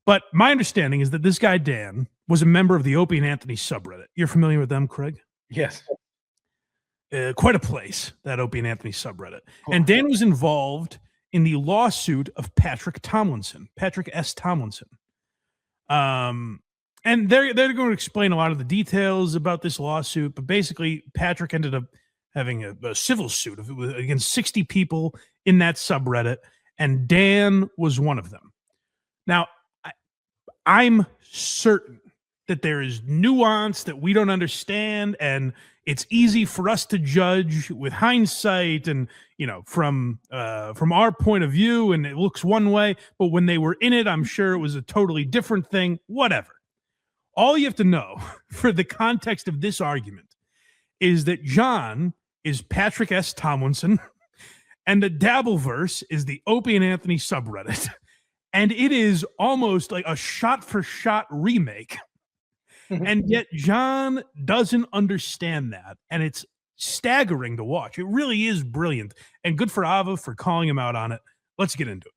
But my understanding is that this guy, Dan, was a member of the Opie and Anthony subreddit. You're familiar with them, Craig? Yes. Quite a place, that Opie and Anthony subreddit. And Dan was involved in the lawsuit of Patrick Tomlinson, Patrick S. Tomlinson. And they're going to explain a lot of the details about this lawsuit, but basically Patrick ended up having a civil suit against 60 people in that subreddit, and Dan was one of them. Now, I'm certain that there is nuance that we don't understand, and it's easy for us to judge with hindsight and, from our point of view, and it looks one way, but when they were in it, I'm sure it was a totally different thing, whatever. All you have to know for the context of this argument is that John is Patrick S. Tomlinson, and the Dabbleverse is the Opie and Anthony subreddit, and it is almost like a shot-for-shot remake. And yet John doesn't understand that, and it's staggering to watch. It really is brilliant, and good for Ava for calling him out on it. Let's get into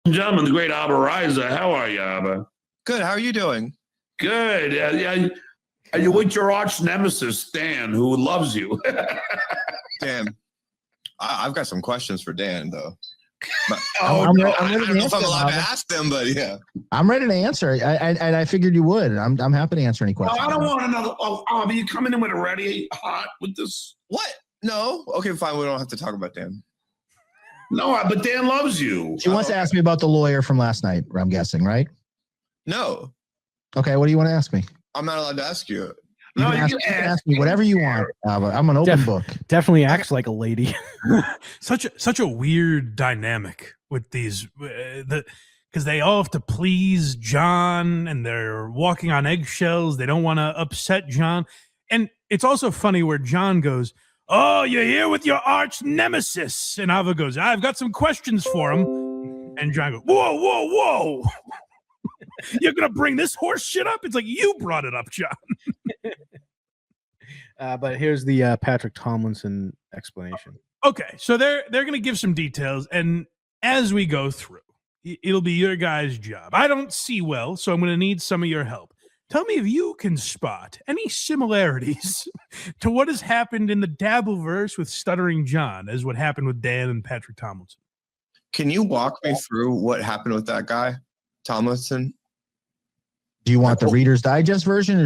it. Gentlemen, the great Ava Riza. How are you, Ava? Good. How are you doing? Good. Are you with your arch nemesis, Dan, who loves you? Dan, I've got some questions for Dan, though. But, I don't know if I'm allowed to ask them, but yeah. I'm ready to answer. And I figured you would. I'm happy to answer any questions. I don't want another. Are you coming in with a ready hot with this? What? No. Okay, fine. We don't have to talk about Dan. No, but Dan loves you. She wants to ask me about the lawyer from last night, I'm guessing, right? No. Okay, what do you want to ask me? I'm not allowed to ask you. No, you can ask me whatever you want. I'm an open book. Definitely acts like a lady. Such a weird dynamic with these, because they all have to please John, and they're walking on eggshells. They don't want to upset John, and it's also funny where John goes, "Oh, you're here with your arch nemesis," and Ava goes, "I've got some questions for him," and John goes, "Whoa! You're gonna bring this horse shit up?" It's like, you brought it up, John. But here's the Patrick Tomlinson explanation. Okay, so they're going to give some details, and as we go through, it'll be your guys' job. I don't see well, so I'm going to need some of your help. Tell me if you can spot any similarities to what has happened in the Dabbleverse with Stuttering John as what happened with Dan and Patrick Tomlinson. Can you walk me through what happened with that guy, Tomlinson? Do you want the Reader's Digest version, or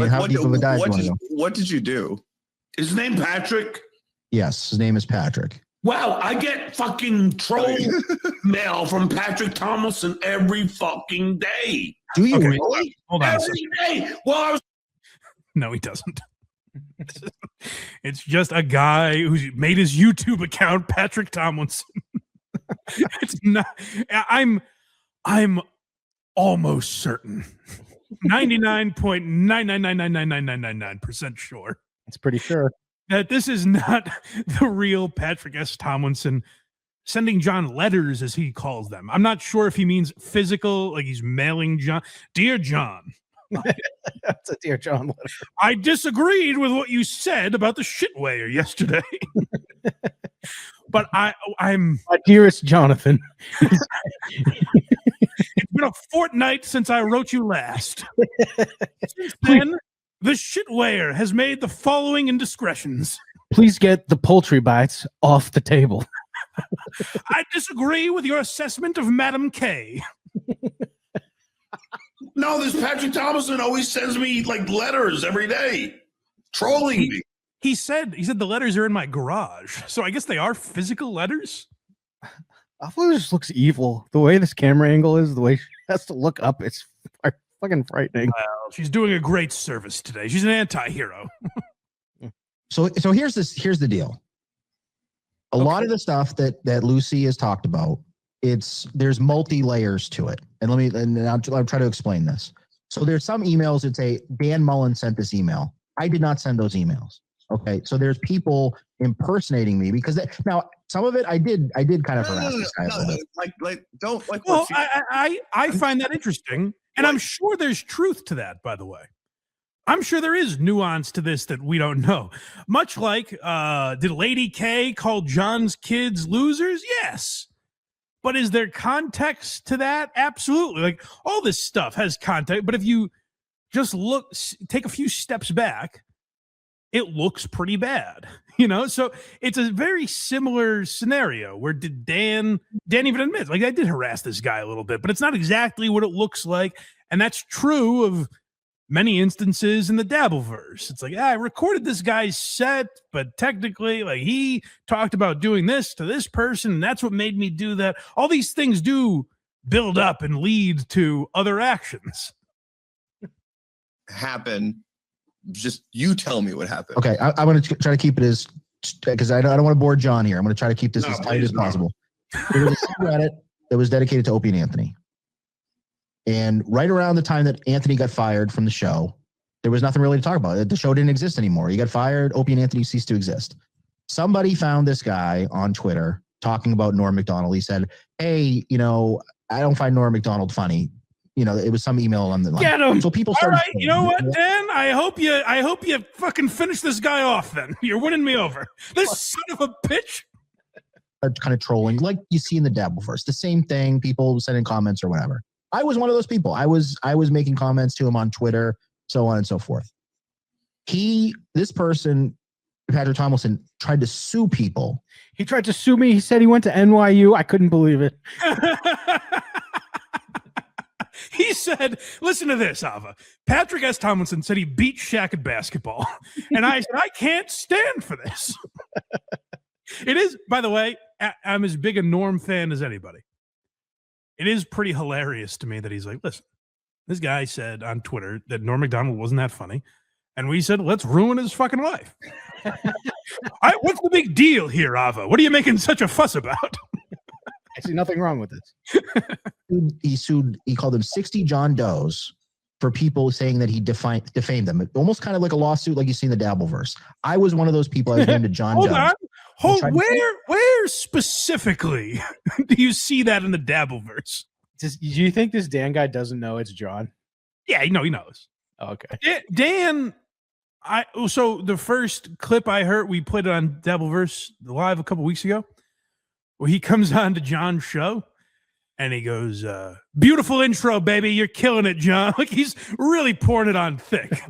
how deep of a dive do you want to go? What did you do? Is his name Patrick? Yes, his name is Patrick. Wow, I get fucking troll mail from Patrick Tomlinson every fucking day. Do you really? Hold on. Every day. Well, No, he doesn't. It's just a guy who's made his YouTube account Patrick Tomlinson. It's not. I'm almost certain. 99.999999999% sure. It's pretty sure that this is not the real Patrick S. Tomlinson sending John letters, as he calls them. I'm not sure if he means physical, like he's mailing John. Dear John. That's a Dear John letter. I disagreed with what you said about the shitwayer yesterday. But I'm my dearest Jonathan. It's been a fortnight since I wrote you last. Since then, the shitwayer has made the following indiscretions. Please get the poultry bites off the table. I disagree with your assessment of Madam K. no, this Patrick Tomlinson always sends me like letters every day, trolling me. He said the letters are in my garage, so I guess they are physical letters. I thought it just looks evil. The way this camera angle is, the way she has to look up, it's fucking frightening. Well, she's doing a great service today. She's an anti-hero. So here's the deal. A lot of the stuff that Lucy has talked about, there's multi-layers to it. And I'll try to explain this. So there's some emails that say Dan Mullen sent this email. I did not send those emails. Okay, so there's people impersonating me because now some of it I did kind of harass this guy a little bit. Well, I find that interesting, and I'm sure there's truth to that. By the way, I'm sure there is nuance to this that we don't know. Much like, did Lady K call John's kids losers? Yes. But is there context to that? Absolutely. Like all this stuff has context. But if you just take a few steps back, it looks pretty bad, So it's a very similar scenario where Dan even admits, like, I did harass this guy a little bit, but it's not exactly what it looks like. And that's true of many instances in the Dabbleverse. It's like, I recorded this guy's set, but technically, like, he talked about doing this to this person, and that's what made me do that. All these things do build up and lead to other actions. Happen. Just you tell me what happened. Okay, I'm going to try to keep it as, because I don't want to bore John here. I'm going to try to keep this as tight as possible. There was a subreddit that was dedicated to Opie and Anthony. And right around the time that Anthony got fired from the show, there was nothing really to talk about. The show didn't exist anymore. He got fired. Opie and Anthony ceased to exist. Somebody found this guy on Twitter talking about Norm Macdonald. He said, hey, I don't find Norm Macdonald funny. It was some email on the line. Get him. So people All started. right, you know what, Dan? I hope you fucking finish this guy off. Then you're winning me over. This son of a bitch. Kind of trolling, like you see in the Dabbleverse. The same thing. People sending comments or whatever. I was one of those people. I was making comments to him on Twitter, so on and so forth. This person, Patrick Tomlinson, tried to sue people. He tried to sue me. He said he went to NYU. I couldn't believe it. He said, listen to this, Ava. Patrick S. Tomlinson said he beat Shaq at basketball. And I said, I can't stand for this. It is, by the way, I'm as big a Norm fan as anybody. It is pretty hilarious to me that he's like, listen, this guy said on Twitter that Norm Macdonald wasn't that funny. And we said, let's ruin his fucking life. What's the big deal here, Ava? What are you making such a fuss about? I see nothing wrong with this. He called them 60 John Does for people saying that he defamed them. Almost kind of like a lawsuit like you see in the Dabbleverse. I was one of those people. I was named a John Doe. Where specifically do you see that in the Dabbleverse? Do you think this Dan guy doesn't know it's John? Yeah, he knows. Oh, okay. Dan, so the first clip I heard, we played it on Dabbleverse live a couple weeks ago, where he comes on to John's show and he goes, beautiful intro, baby. You're killing it, John. Like, he's really pouring it on thick.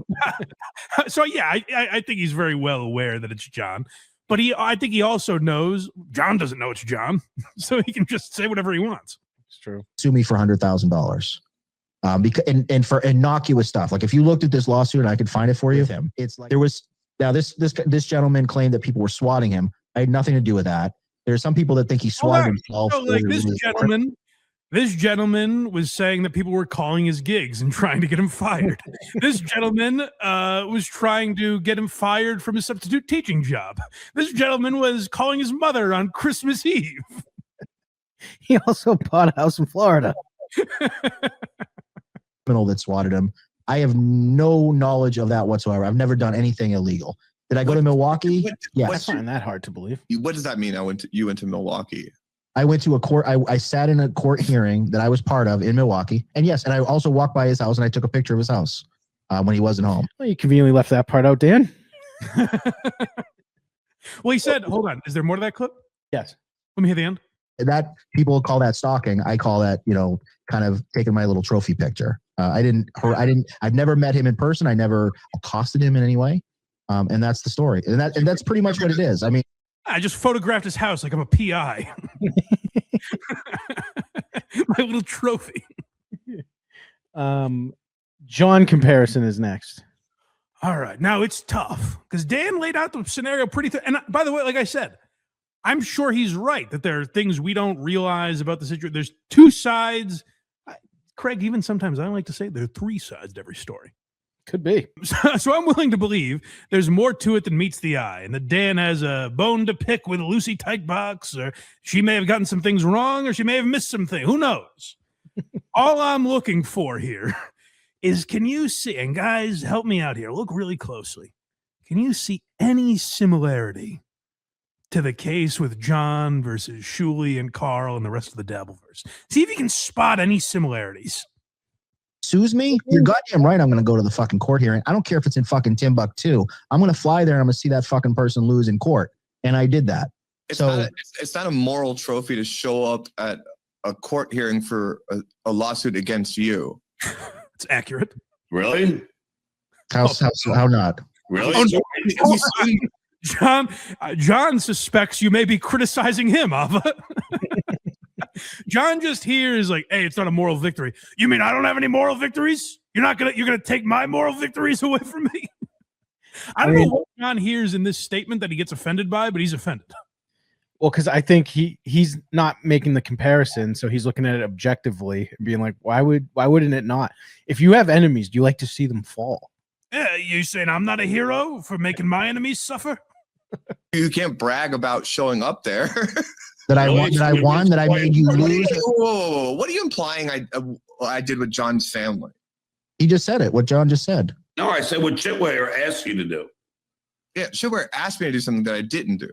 So yeah, I think he's very well aware that it's John. But I think he also knows John doesn't know it's John, so he can just say whatever he wants. It's true. Sue me for $100,000. Because and for innocuous stuff. Like if you looked at this lawsuit, and I could find it for you. It's like there was now this gentleman claimed that people were swatting him. I had nothing to do with that. There's some people that think he swatted himself. So like this gentleman was saying that people were calling his gigs and trying to get him fired. This gentleman was trying to get him fired from his substitute teaching job. This gentleman was calling his mother on Christmas Eve. He also bought a house in Florida. Criminal that swatted him. I have no knowledge of that whatsoever. I've never done anything illegal. Did I go to Milwaukee? Yes. That's not that hard to believe. What does that mean? You went to Milwaukee. I went to a court. I sat in a court hearing that I was part of in Milwaukee. And yes, and I also walked by his house and I took a picture of his house when he wasn't home. Well, you conveniently left that part out, Dan. Well, he said, hold on. Is there more to that clip? Yes. Let me hear the end. That people call that stalking. I call that, kind of taking my little trophy picture. I've never met him in person. I never accosted him in any way. And that's the story. And that's pretty much what it is. I mean, I just photographed his house like I'm a PI. My little trophy. John comparison is next. All right. Now it's tough because Dan laid out the scenario pretty and by the way, like I said, I'm sure he's right that there are things we don't realize about the situation. There's two sides. Craig, even sometimes I like to say there are three sides to every story. Could be. So I'm willing to believe there's more to it than meets the eye, and that Dan has a bone to pick with Lucy Teichbox, or she may have gotten some things wrong, or she may have missed something. Who knows? All I'm looking for here is, can you see, and guys, help me out here. Look really closely. Can you see any similarity to the case with John versus Shuley and Karl and the rest of the Dabbleverse? See if you can spot any similarities. Sues me? You're goddamn right. I'm going to go to the fucking court hearing. I don't care if it's in fucking Timbuktu. I'm going to fly there and I'm going to see that fucking person lose in court. And I did that. It's not a moral trophy to show up at a court hearing for a lawsuit against you. It's accurate. Really? How not? Really? Oh, no. John suspects you may be criticizing him, Ava. John just hears like, hey, it's not a moral victory. You mean I don't have any moral victories? You're gonna take my moral victories away from me? I don't know what John hears in this statement that he gets offended by, but he's offended. Well, because I think he's not making the comparison, so he's looking at it objectively and being like, why wouldn't it not? If you have enemies, do you like to see them fall? Yeah, you saying I'm not a hero for making my enemies suffer? You can't brag about showing up there. That I won, that I made you lose. Whoa, what are you implying I did with John's family? He just said it, what John just said. No, I said what Chitwayer asked you to do. Yeah, Chitwayer asked me to do something that I didn't do.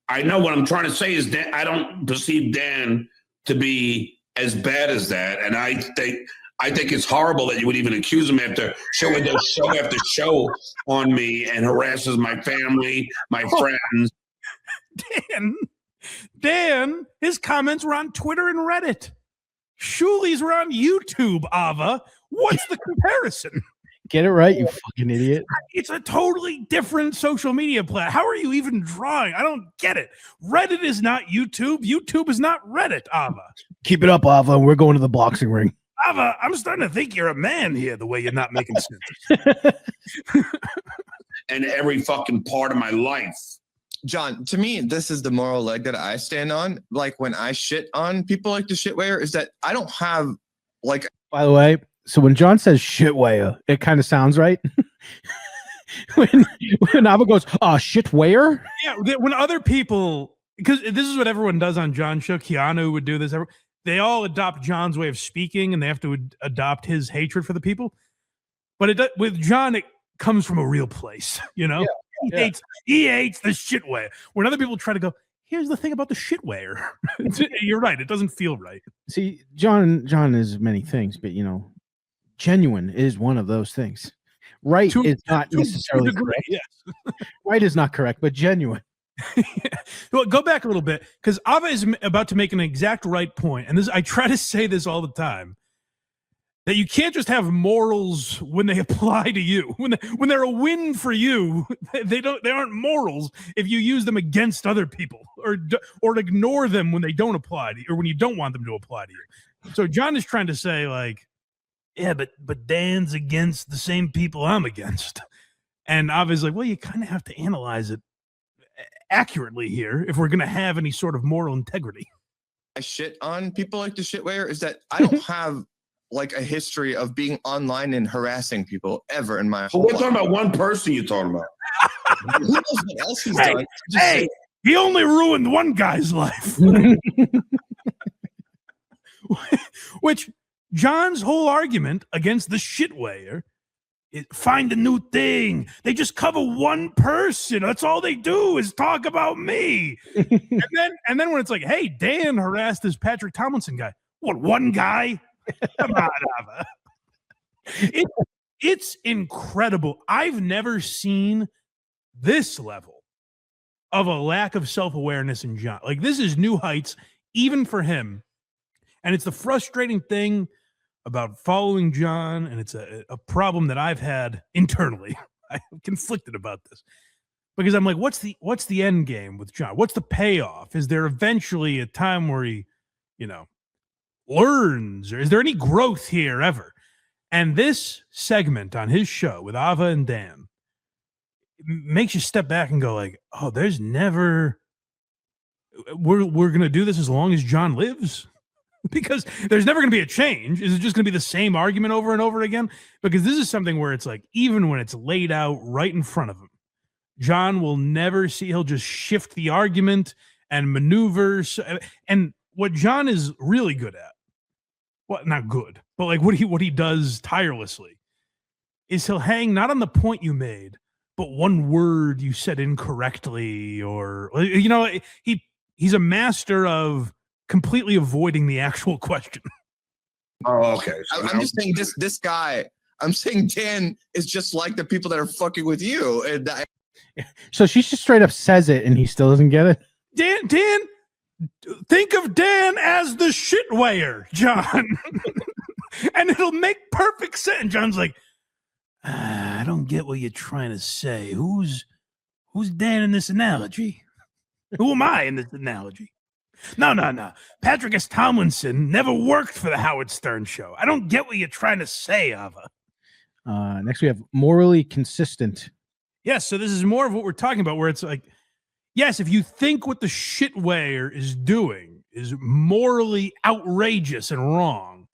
I know what I'm trying to say is that I don't perceive Dan to be as bad as that. And I think it's horrible that you would even accuse him after show after show on me and harasses my family, my friends. Dan, his comments were on Twitter and Reddit. Shuli's were on YouTube, Ava. What's the comparison? Get it right, you fucking idiot. It's a totally different social media platform. How are you even drawing? I don't get it. Reddit is not YouTube. YouTube is not Reddit, Ava. Keep it up, Ava. We're going to the boxing ring. Ava, I'm starting to think you're a man here, the way you're not making sense. And every fucking part of my life. John, to me, this is the moral leg that I stand on. Like when I shit on people like the Shitwayer, is that I don't have like. By the way, so when John says Shitwayer, it kind of sounds right. when Ava goes, Shitwayer? Yeah, when other people, because this is what everyone does on John's show. Keanu would do this. They all adopt John's way of speaking, and they have to adopt his hatred for the people. But with John, it comes from a real place, you know? Yeah. He hates the Shitwayer. When other people try to go, here's the thing about the Shitwayer. You're right. It doesn't feel right. See, John is many things, but, genuine is one of those things. Right is not necessarily correct. Yes. Right is not correct, but genuine. Well, go back a little bit, because Ava is about to make an exact right point, and I try to say this all the time, that you can't just have morals when they apply to you. When they're a win for you, they aren't morals if you use them against other people or ignore them when they don't apply to you, or when you don't want them to apply to you. So John is trying to say, like, yeah, but Dan's against the same people I'm against. And Ava's like, well, you kind of have to analyze it accurately here if we're going to have any sort of moral integrity. I shit on people like the Shitwayer is that I don't have like a history of being online and harassing people ever in my whole We're life. talking about one person you're talking about. Who knows what else he's done? He only ruined one guy's life. Which John's whole argument against the Shitwayer is find a new thing. They just cover one person. That's all they do is talk about me. and then when it's like, hey, Dan harassed this Patrick Tomlinson guy. What, one guy? Come on, Ava. It's incredible. I've never seen this level of a lack of self-awareness in John. Like, this is new heights, even for him. And it's the frustrating thing about following John, and it's a problem that I've had internally. I'm conflicted about this. Because I'm like, what's the end game with John? What's the payoff? Is there eventually a time where he, learns, or is there any growth here ever? And this segment on his show with Ava and Dan makes you step back and go like, oh, there's never, we're going to do this as long as John lives, because there's never going to be a change. Is it just going to be the same argument over and over again? Because this is something where it's like, even when it's laid out right in front of him, John will never see, he'll just shift the argument and maneuvers. And what John is really good at, well, not good, but like what he does tirelessly is he'll hang not on the point you made, but one word you said incorrectly, or he's a master of completely avoiding the actual question. Oh, okay. So I'm just saying this guy. I'm saying Dan is just like the people that are fucking with you. And So she just straight up says it, and he still doesn't get it. Dan, think of Dan as the shit weigher, John. And it'll make perfect sense. John's like, I don't get what you're trying to say. Who's Dan in this analogy? Who am I in this analogy? No. Patrick S. Tomlinson never worked for the Howard Stern show. I don't get what you're trying to say, Ava. Next, we have morally consistent. Yes, so this is more of what we're talking about, where it's like, yes, if you think what the shit weigher is doing is morally outrageous and wrong,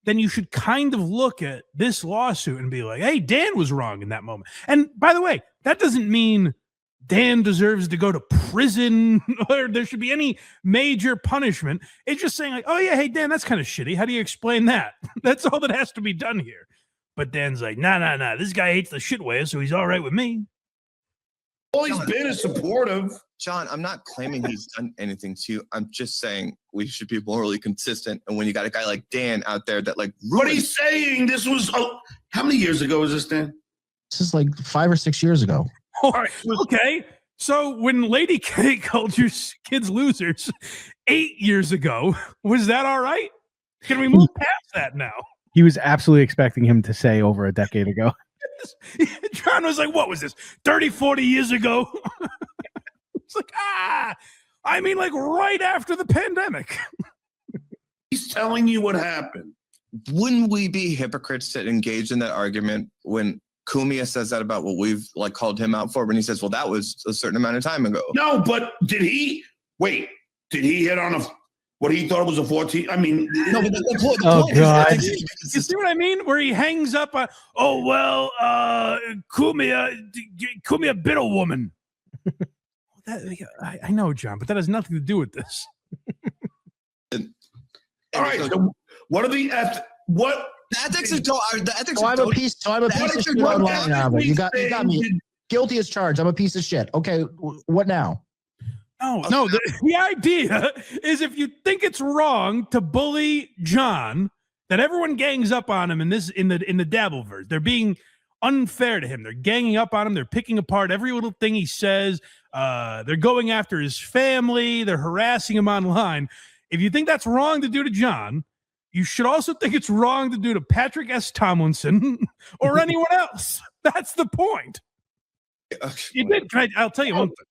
then you should kind of look at this lawsuit and be like, hey, Dan was wrong in that moment. And by the way, that doesn't mean Dan deserves to go to prison or there should be any major punishment. It's just saying like, oh yeah, hey Dan, that's kind of shitty. How do you explain that? That's all that has to be done here. But Dan's like, nah. This guy hates the shit weigher, so he's all right with me. All he's been is supportive. John, I'm not claiming he's done anything to you. I'm just saying we should be morally consistent. And when you got a guy like Dan out there that like what he's saying, this was how many years ago was this, Dan? This is like 5 or 6 years ago. All right. Okay. So when Lady K called your kids losers 8 years ago, was that all right? Can we move past that now? He was absolutely expecting him to say over a decade ago. John was like, what was this, 30, 40 years ago? It's like, I mean, like right after the pandemic. He's telling you what happened. Wouldn't we be hypocrites to engage in that argument when Cumia says that about what we've like called him out for, when he says, well, that was a certain amount of time ago? No, but did he hit on what he thought was a 14? I mean, no, but the point God. You see what I mean? Where he hangs up on, Cumia bit a woman. I know, John, but that has nothing to do with this. All right, so what are the ethics is the ethics. So I'm a piece of shit online now, but you got me guilty as charged. I'm a piece of shit. Okay, what now? No. The idea is if you think it's wrong to bully John, that everyone gangs up on him in the Dabbleverse. They're being unfair to him. They're ganging up on him. They're picking apart every little thing he says. They're going after his family. They're harassing him online. If you think that's wrong to do to John, you should also think it's wrong to do to Patrick S. Tomlinson or anyone else. That's the point. You did. I'll tell you one thing.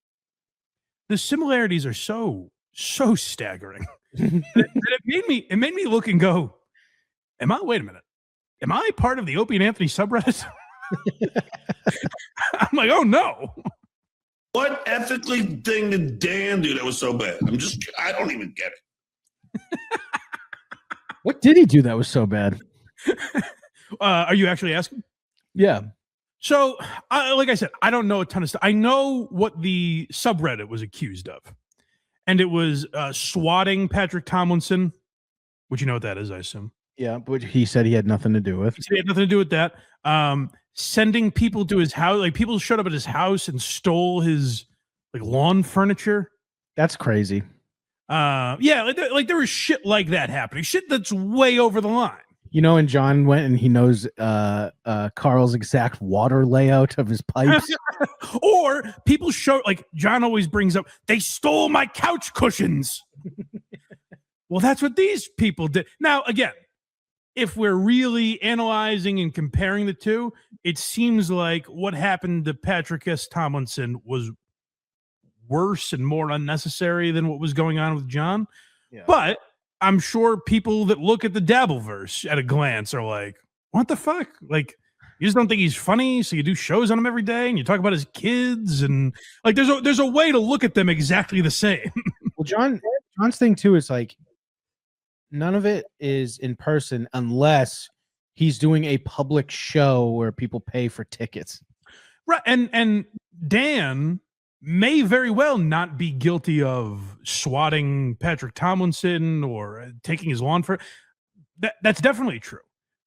The similarities are so staggering that it made me look and go, wait a minute. Am I part of the Opie and Anthony subreddit? I'm like, oh no. What ethically thing did Dan do that was so bad? I don't even get it. What did he do that was so bad? Are you actually asking? Yeah. So, like I said, I don't know a ton of stuff. I know what the subreddit was accused of. And it was swatting Patrick Tomlinson, which you know what that is, I assume. Yeah, but he said he had nothing to do with. He had nothing to do with that. Sending people to his house. Like, people showed up at his house and stole his lawn furniture. That's crazy. Yeah, like there was shit like that happening. Shit that's way over the line. You know, and John went and he knows Karl's exact water layout of his pipes. Or people show, like John always brings up, they stole my couch cushions. Well, that's what these people did. Now, again, if we're really analyzing and comparing the two, it seems like what happened to Patrick S. Tomlinson was worse and more unnecessary than what was going on with John. Yeah. But I'm sure people that look at the Dabbleverse at a glance are like, what the fuck? Like, you just don't think he's funny, so you do shows on him every day and you talk about his kids, and like there's a way to look at them exactly the same. Well, John's thing too is like none of it is in person unless he's doing a public show where people pay for tickets. Right. And Dan may very well not be guilty of swatting Patrick Tomlinson or taking his lawn for that's definitely true.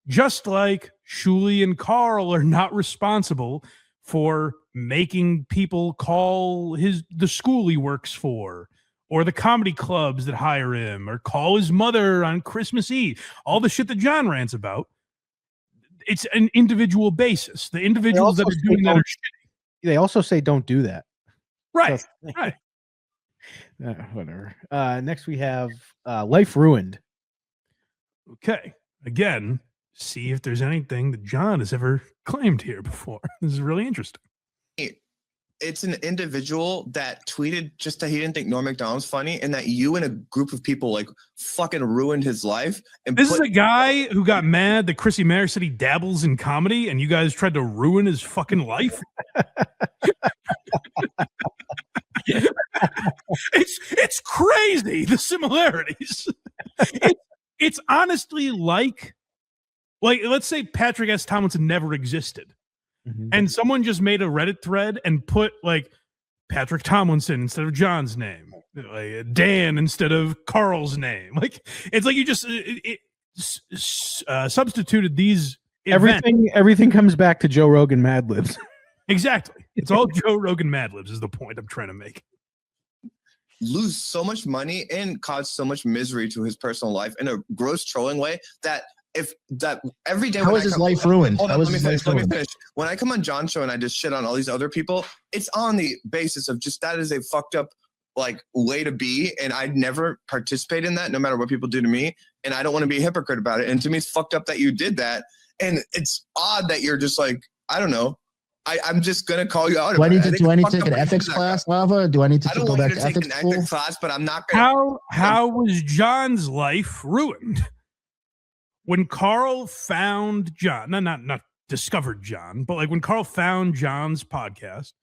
Just like Shuli and Karl are not responsible for making people call the school he works for or the comedy clubs that hire him or call his mother on Christmas Eve. All the shit that John rants about. It's an individual basis. The individuals that are doing that are shitty. They also say don't do that. Right, right. Whatever. Next we have Life Ruined. Okay. Again, see if there's anything that John has ever claimed here before. This is really interesting. It's an individual that tweeted just that he didn't think Norm Macdonald's funny, and that you and a group of people like fucking ruined his life. And this is a guy who got mad that Chrissy Mayer said he dabbles in comedy, and you guys tried to ruin his fucking life. It's crazy, the similarities. It's honestly like let's say Patrick S. Tomlinson never existed. Mm-hmm. And someone just made a Reddit thread and put like Patrick Tomlinson instead of John's name, like Dan instead of Karl's name. Like it's like you just substituted these. Everything comes back to Joe Rogan Mad Libs. Exactly. It's all Joe Rogan Mad Libs is the point I'm trying to make. Lose so much money and cause so much misery to his personal life in a gross trolling way that every day. How is his life ruined? Hold on, let me finish. When I come on John's show and I just shit on all these other people, it's on the basis of just that is a fucked up like way to be, and I'd never participate in that, no matter what people do to me, and I don't want to be a hypocrite about it. And to me, it's fucked up that you did that, and it's odd that you're just like, I don't know. I'm just gonna call you out. Do I need to take an ethics class, Lava? Do I need to go back to ethics school? Ethics class, but I'm not gonna. How was John's life ruined? When Karl found John, not discovered John, but like when Karl found John's podcast,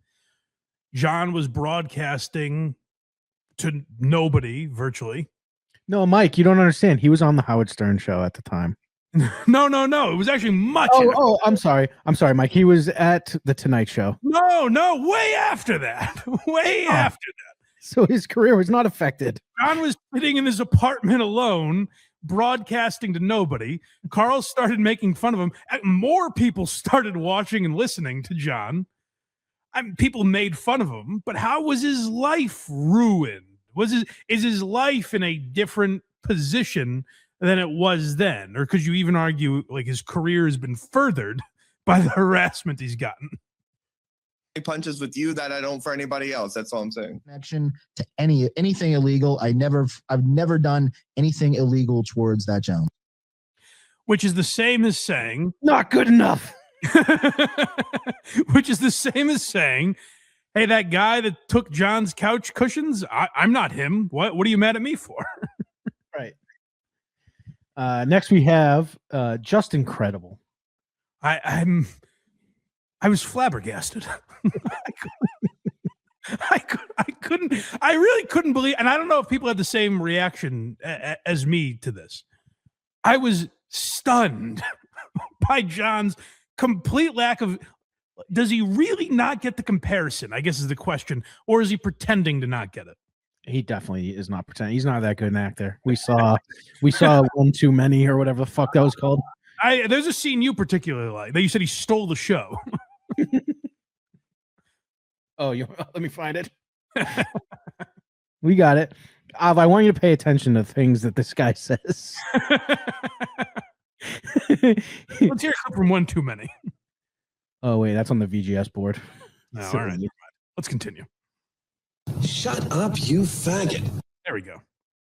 John was broadcasting to nobody virtually. No, Mike, you don't understand. He was on the Howard Stern show at the time. No. It was actually much. Oh, I'm sorry, Mike. He was at the Tonight Show. No, way after that. After that. So his career was not affected. John was sitting in his apartment alone, broadcasting to nobody. Karl started making fun of him. More people started watching and listening to John. People made fun of him, but how was his life ruined? Is his life in a different position than it was then? Or could you even argue like his career has been furthered by the harassment he's gotten? Punches with you that I don't for anybody else. That's all I'm saying. Connection to anything illegal. I've never done anything illegal towards that gentleman. Which is the same as saying not good enough. Which is the same as saying, hey, that guy that took John's couch cushions, I'm not him. What are you mad at me for? Right. Next we have Just Incredible. I was flabbergasted. I really couldn't believe, and I don't know if people had the same reaction as me to this. I was stunned by John's complete lack of. Does he really not get the comparison? I guess is the question, or is he pretending to not get it? He definitely is not pretending. He's not that good an actor. We saw One Too Many or whatever the fuck that was called. There's a scene you particularly like that you said he stole the show. Oh, let me find it. We got it. I want you to pay attention to things that this guy says. Let's hear it from One Too Many. Oh, wait, that's on the VGS board. No, all right. Let's continue. Shut up, you faggot. There we go.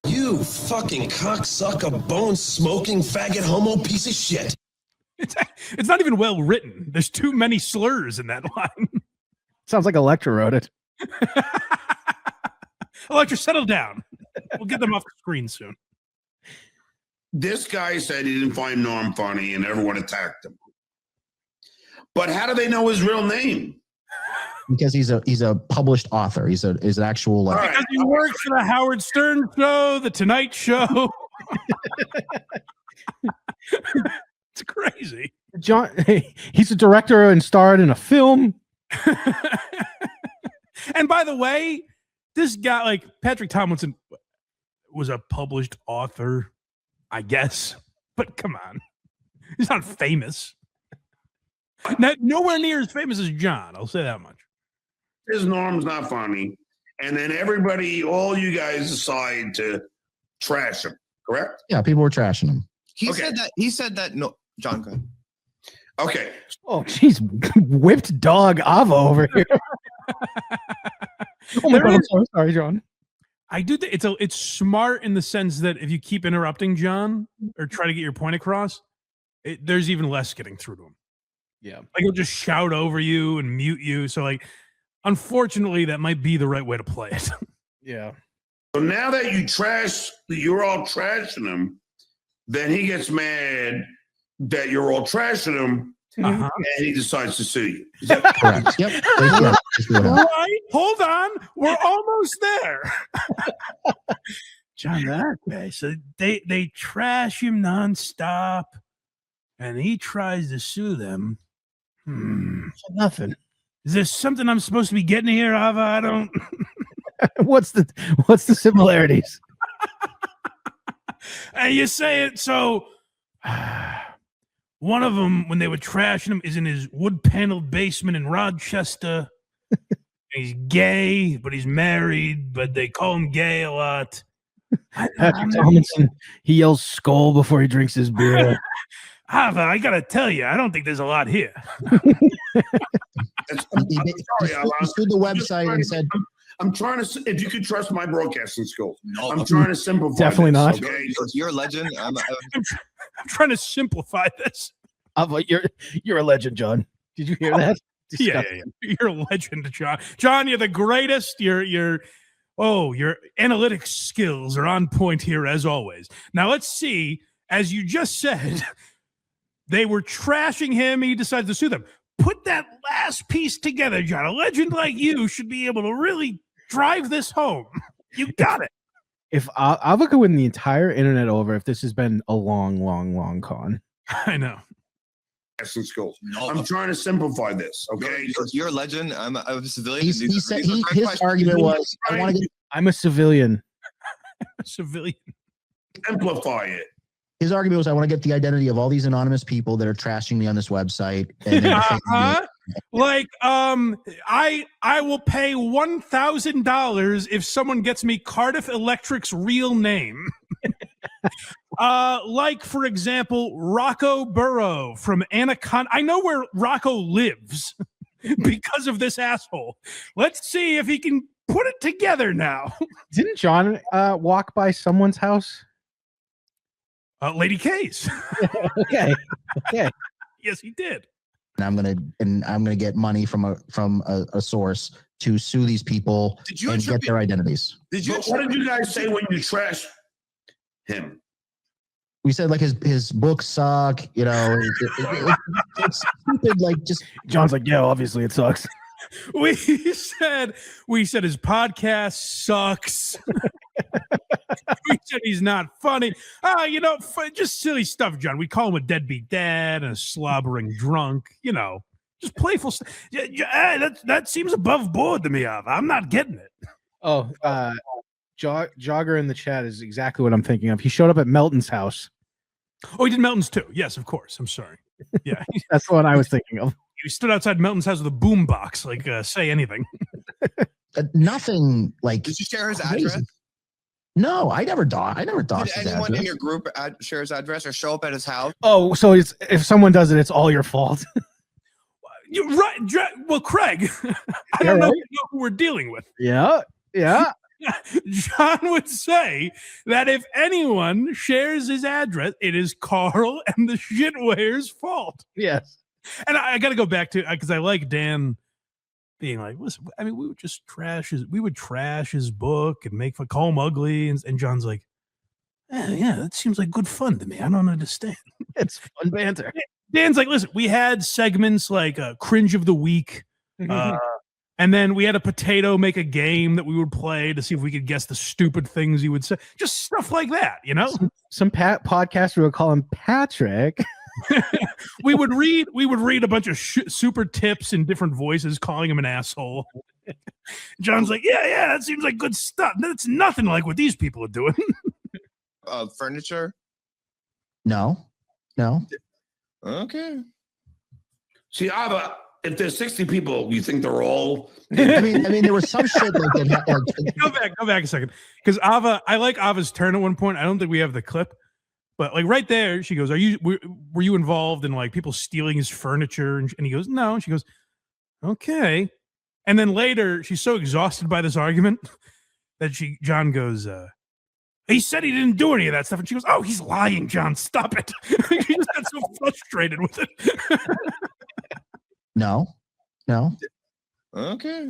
You fucking cocksucker, bone-smoking, faggot, homo piece of shit. It's not even well written. There's too many slurs in that line. Sounds like Electra wrote it. Electra, settle down. We'll get them off the screen soon. This guy said he didn't find Norm funny and everyone attacked him. But how do they know his real name? Because he's a published author. He's an actual like. Because he works for the Howard Stern show, the Tonight Show. It's crazy. John, he's a director and starred in a film. And by the way, this guy, like Patrick Tomlinson, was a published author, I guess. But come on, he's not famous. Nowhere near as famous as John. I'll say that much. His Norm's not funny. And then everybody, all you guys decide to trash him, correct? Yeah, people were trashing him. He said that. No, John, go ahead. Okay. Oh, jeez. Whipped dog Ava over here. Oh, my God. I'm sorry, John. I do think it's smart in the sense that if you keep interrupting John or try to get your point across, there's even less getting through to him. Yeah. Like he'll just shout over you and mute you. So like, unfortunately, that might be the right way to play it. Yeah. So now that you're all trashing him, then he gets mad that you're all trashing him, and he decides to sue you. Is that Correct. Yep. Right? Hold on. We're almost there. John, okay. So they trash him nonstop, and he tries to sue them. Nothing. Is there something I'm supposed to be getting here, Ava? I don't. What's the similarities? And you say it so. One of them, when they were trashing him, is in his wood-paneled basement in Rochester. He's gay, but he's married, but they call him gay a lot. Patrick Tomlinson, he yells "skull" before he drinks his beer. Ava, I gotta tell you, I don't think there's a lot here. He sued the website and said, I'm trying to, if you could trust my broadcasting skills, I'm trying to simplify. Definitely not. Okay? You're a legend. I'm trying to simplify this. You're a legend, John. Did you hear that? Yeah. You're a legend, John. John, you're the greatest. Your analytics skills are on point here as always. Now let's see, as you just said, they were trashing him. He decided to sue them. Put that last piece together, John. A legend like you should be able to really drive this home. You got it. If Ava could win the entire internet over, if this has been a long con. I know. Skills. I'm trying to simplify this. Okay, you're a legend. I'm a civilian. He said his argument was, I'm a civilian. Civilian. Simplify it. His argument was, I want to get the identity of all these anonymous people that are trashing me on this website. And like, I will pay $1,000 if someone gets me Cardiff Electric's real name. Like, for example, Rocco Burrow from Anaconda. I know where Rocco lives because of this asshole. Let's see if he can put it together now. Didn't John walk by someone's house? Lady K's. Okay. Yes, he did. And I'm gonna get money from a source to sue these people and get their identities. What did you guys say when you trashed him? We said like his books suck, you know. It's stupid. Like, just John's like, yeah, obviously it sucks. We said his podcast sucks. We said he's not funny. Just silly stuff, John. We call him a deadbeat dad and a slobbering drunk. You know, just playful stuff. That seems above board to me. I'm not getting it. Oh, Jogger in the chat is exactly what I'm thinking of. He showed up at Melton's house. Oh, he did Melton's too. Yes, of course. I'm sorry. Yeah, that's the one I was thinking of. He stood outside Melton's house with a boom box, like say anything. Nothing like. Did you share his address? No, I never thought. Did anyone in your group share his address or show up at his house? Oh, so if someone does it, it's all your fault. You're right. Well, Craig, I don't know who we're dealing with. Yeah. John would say that if anyone shares his address, it is Karl and the shitware's fault. Yes. And I got to go back to, because I like Dan being like, listen, I mean, we would trash his book and call him ugly. And John's like, yeah, that seems like good fun to me. I don't understand. It's fun banter. Dan's like, listen, we had segments like Cringe of the Week. And then we had a potato make a game that we would play to see if we could guess the stupid things he would say. Just stuff like that, you know? Some podcaster would call him Patrick. we would read a bunch of super tips in different voices, calling him an asshole. John's like, yeah, that seems like good stuff. That's nothing like what these people are doing. Furniture? No. Okay. See, Ava, if there's 60 people, you think they're all? I mean, there was some shit like that. Go back a second, because I like Ava's turn at one point. I don't think we have the clip, but like right there, she goes, were you involved in like people stealing his furniture? And he goes, no. And she goes, okay. And then later, she's so exhausted by this argument that John goes, he said he didn't do any of that stuff. And she goes, oh, he's lying, John. Stop it. She just got so frustrated with it. No. Okay.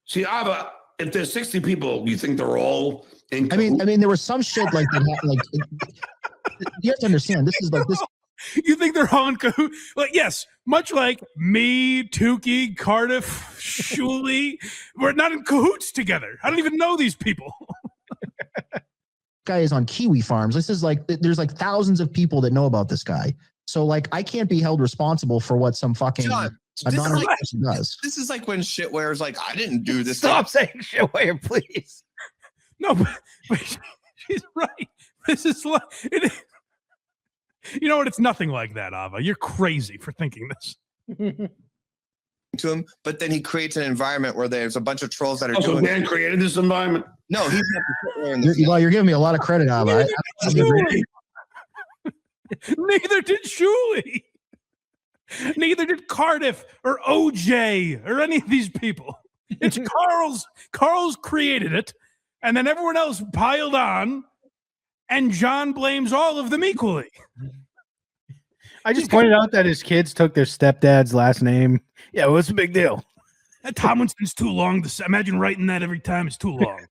See, Ava, if there's 60 people, you think they're all in I mean, there was some shit like that. Like, you have to understand, this is like this. You think they're all in cahoots? Like, yes, much like me, Tukey, Cardiff, Shuley, we're not in cahoots together. I don't even know these people. Guy is on Kiwi farms. This is like, there's like thousands of people that know about this guy. So like, I can't be held responsible for what some fucking anonymous person does. This is like when shitware's like, I didn't do this. Stop saying shitware, please. No, but she's right. This is like it. You know what? It's nothing like that, Ava. You're crazy for thinking this. To him, but then he creates an environment where there's a bunch of trolls that are so doing. Dan created this environment. No, he's not in this. You're giving me a lot of credit, Ava. Neither did Shuley. Neither did Cardiff or OJ or any of these people. It's Karl's. Karl's created it, and then everyone else piled on, and John blames all of them equally. I just pointed out that his kids took their stepdad's last name. Yeah, what's the big deal? That Tomlinson's too long to say. Imagine writing that every time. It's too long.